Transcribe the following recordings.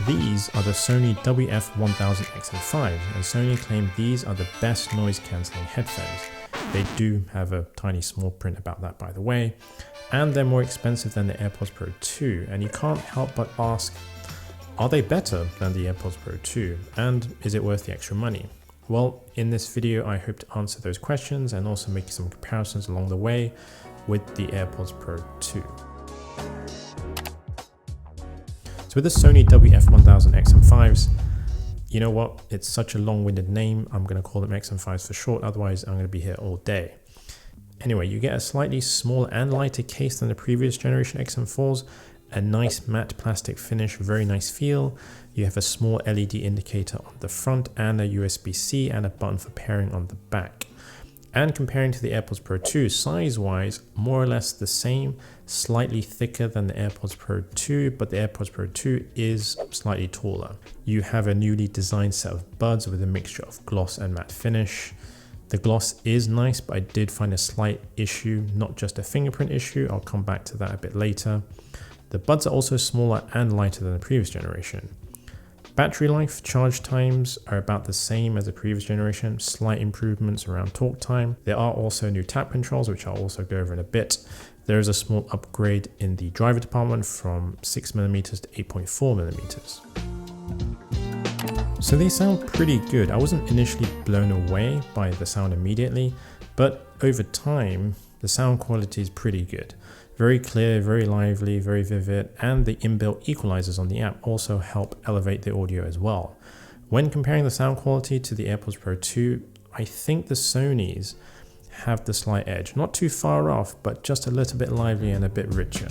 these are the Sony WF-1000XM5, and Sony claim these are the best noise cancelling headphones. They do have a tiny small print about that, by the way, and they're more expensive than the AirPods Pro 2, and you can't help but ask, are they better than the AirPods Pro 2, and is it worth the extra money? Well, in this video I hope to answer those questions and also make some comparisons along the way with the AirPods Pro 2. So with the Sony WF-1000XM5s, you know what, it's such a long-winded name, I'm going to call them XM5s for short, otherwise I'm going to be here all day. Anyway, you get a slightly smaller and lighter case than the previous generation XM4s, a nice matte plastic finish, very nice feel. You have a small LED indicator on the front and a USB-C and a button for pairing on the back. And comparing to the AirPods Pro 2, size-wise, more or less the same, slightly thicker than the AirPods Pro 2, but the AirPods Pro 2 is slightly taller. You have a newly designed set of buds with a mixture of gloss and matte finish. The gloss is nice, but I did find a slight issue, not just a fingerprint issue. I'll come back to that a bit later. The buds are also smaller and lighter than the previous generation. Battery life, charge times are about the same as the previous generation, slight improvements around talk time. There are also new tap controls, which I'll also go over in a bit. There is a small upgrade in the driver department from 6mm to 8.4mm. So they sound pretty good. I wasn't initially blown away by the sound immediately, but over time, the sound quality is pretty good. Very clear, very lively, very vivid, and the inbuilt equalizers on the app also help elevate the audio as well. When comparing the sound quality to the AirPods Pro 2, I think the Sonys have the slight edge. Not too far off, but just a little bit lively and a bit richer.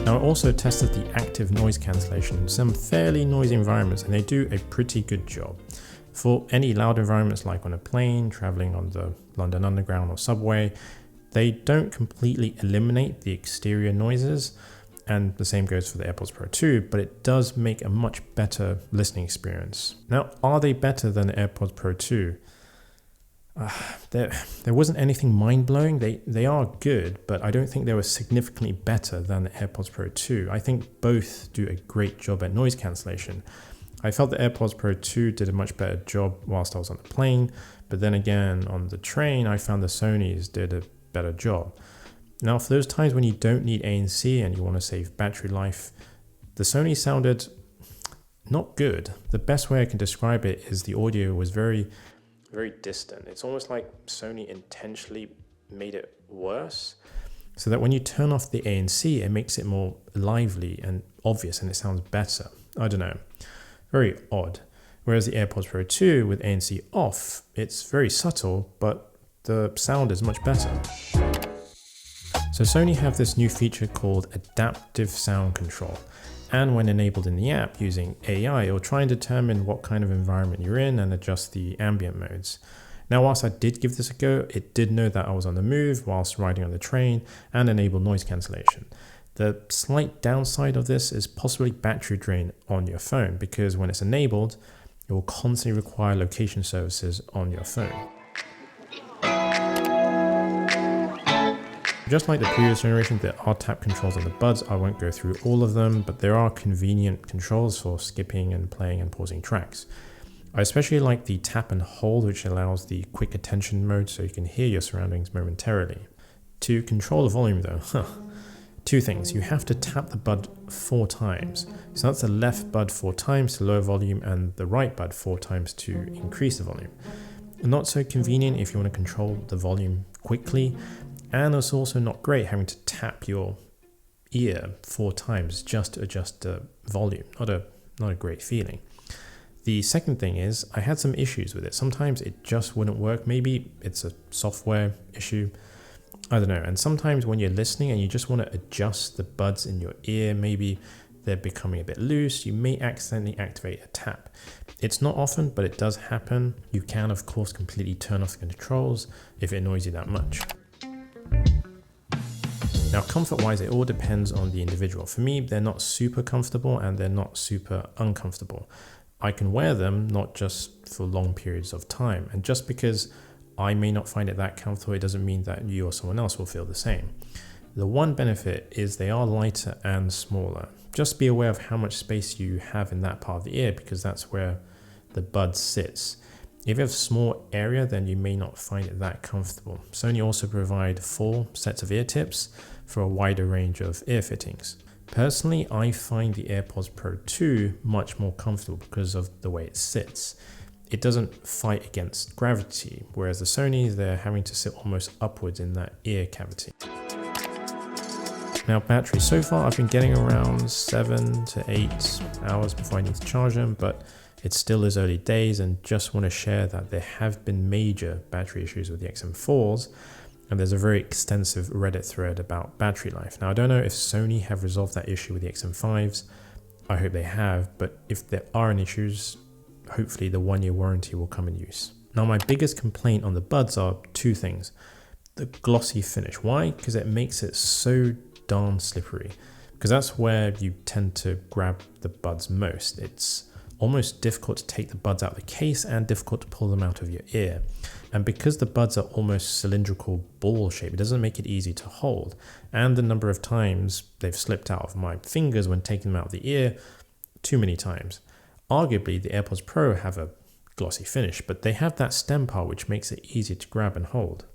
Now I also tested the active noise cancellation in some fairly noisy environments, and they do a pretty good job. For any loud environments like on a plane, traveling on the London Underground or subway, they don't completely eliminate the exterior noises, and the same goes for the AirPods Pro 2, but it does make a much better listening experience. Now, are they better than the AirPods Pro 2? There wasn't anything mind-blowing. They are good, but I don't think they were significantly better than the AirPods Pro 2. I think both do a great job at noise cancellation. I felt the AirPods Pro 2 did a much better job whilst I was on the plane, but then again on the train I found the Sonys did a better job. Now for those times when you don't need ANC and you want to save battery life, the Sony sounded not good. The best way I can describe it is the audio was very, very distant. It's almost like Sony intentionally made it worse so that when you turn off the ANC, it makes it more lively and obvious and it sounds better. I don't know. Very odd. Whereas the AirPods Pro 2 with ANC off, it's very subtle, but the sound is much better. So Sony have this new feature called adaptive sound control. And when enabled in the app using AI, it will try and determine what kind of environment you're in and adjust the ambient modes. Now, whilst I did give this a go, it did know that I was on the move whilst riding on the train and enable noise cancellation. The slight downside of this is possibly battery drain on your phone, because when it's enabled, it will constantly require location services on your phone. Just like the previous generation, there are tap controls on the buds. I won't go through all of them, but there are convenient controls for skipping and playing and pausing tracks. I especially like the tap and hold, which allows the quick attention mode so you can hear your surroundings momentarily. To control the volume though, two things. You have to tap the bud 4 times. So that's the left bud 4 times to lower volume and the right bud 4 times to increase the volume. Not so convenient if you want to control the volume quickly. And it's also not great having to tap your ear 4 times just to adjust the volume. Not a great feeling. The second thing is I had some issues with it. Sometimes it just wouldn't work. Maybe it's a software issue. I don't know. And sometimes when you're listening and you just want to adjust the buds in your ear, maybe they're becoming a bit loose, you may accidentally activate a tap. It's not often, but it does happen. You can, of course, completely turn off the controls if it annoys you that much. Now, comfort-wise, it all depends on the individual. For me, they're not super comfortable and they're not super uncomfortable. I can wear them not just for long periods of time. And just because I may not find it that comfortable, it doesn't mean that you or someone else will feel the same. The one benefit is they are lighter and smaller. just be aware of how much space you have in that part of the ear, because that's where the bud sits. If you have a small area, then you may not find it that comfortable. Sony also provide 4 sets of ear tips for a wider range of ear fittings. Personally, I find the AirPods Pro 2 much more comfortable because of the way it sits. It doesn't fight against gravity, whereas the Sony, they're having to sit almost upwards in that ear cavity. Now battery, so far I've been getting around 7 to 8 hours before I need to charge them, but it still is early days, and just want to share that there have been major battery issues with the XM4s, and there's a very extensive Reddit thread about battery life. Now I don't know if Sony have resolved that issue with the XM5s, I hope they have, but if there are any issues, hopefully the 1-year warranty will come in use. Now my biggest complaint on the buds are 2 things. The glossy finish. Why? Because it makes it so darn slippery, because that's where you tend to grab the buds most. It's almost difficult to take the buds out of the case and difficult to pull them out of your ear. And because the buds are almost cylindrical ball shape, it doesn't make it easy to hold. And the number of times they've slipped out of my fingers when taking them out of the ear, too many times. Arguably, the AirPods Pro have a glossy finish, but they have that stem part which makes it easier to grab and hold.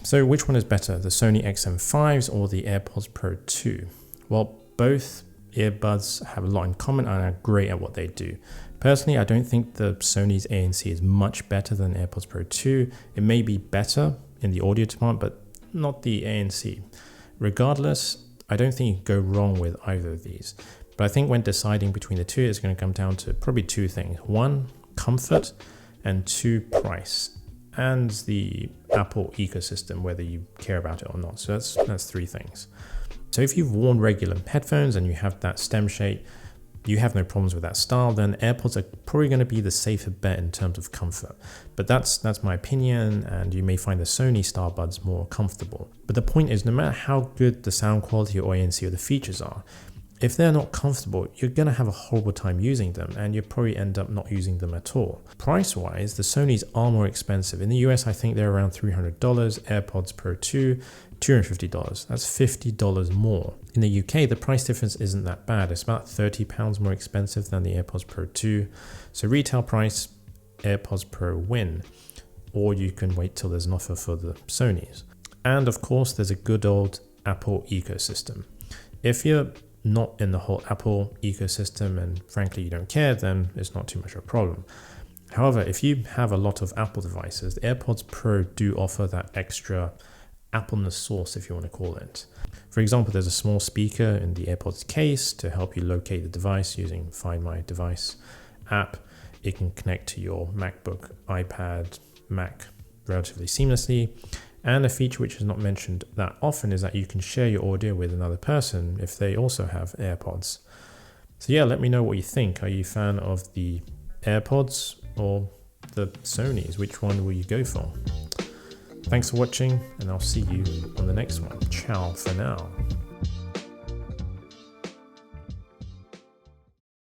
So which one is better, the Sony XM5s or the AirPods Pro 2? Well, both earbuds have a lot in common and are great at what they do. Personally, I don't think the Sony's ANC is much better than AirPods Pro 2. It may be better in the audio department, but not the ANC. Regardless, I don't think you can go wrong with either of these. But I think when deciding between the two, it's going to come down to probably 2 things. 1, comfort, and 2, price. And the Apple ecosystem, whether you care about it or not. So that's 3 things. So if you've worn regular headphones and you have that stem shape, you have no problems with that style, then AirPods are probably going to be the safer bet in terms of comfort. But that's my opinion, and you may find the Sony style buds more comfortable. But the point is, no matter how good the sound quality or ANC or the features are, if they're not comfortable, you're going to have a horrible time using them, and you'll probably end up not using them at all. Price-wise, the Sonys are more expensive. In the US, I think they're around $300, AirPods Pro 2, $250. That's $50 more. In the UK, the price difference isn't that bad. It's about £30 more expensive than the AirPods Pro 2. So retail price, AirPods Pro win, or you can wait till there's an offer for the Sonys. And of course, there's a good old Apple ecosystem. If you're not in the whole Apple ecosystem and frankly you don't care, then it's not too much of a problem. However, if you have a lot of Apple devices, the AirPods Pro do offer that extra Appleness sauce, if you want to call it. For example, there's a small speaker in the AirPods case to help you locate the device using Find My Device app. It can connect to your MacBook, iPad, Mac relatively seamlessly. And a feature which is not mentioned that often is that you can share your audio with another person if they also have AirPods. So yeah, let me know what you think. Are you a fan of the AirPods or the Sonys? Which one will you go for? Thanks for watching, and I'll see you on the next one. Ciao for now.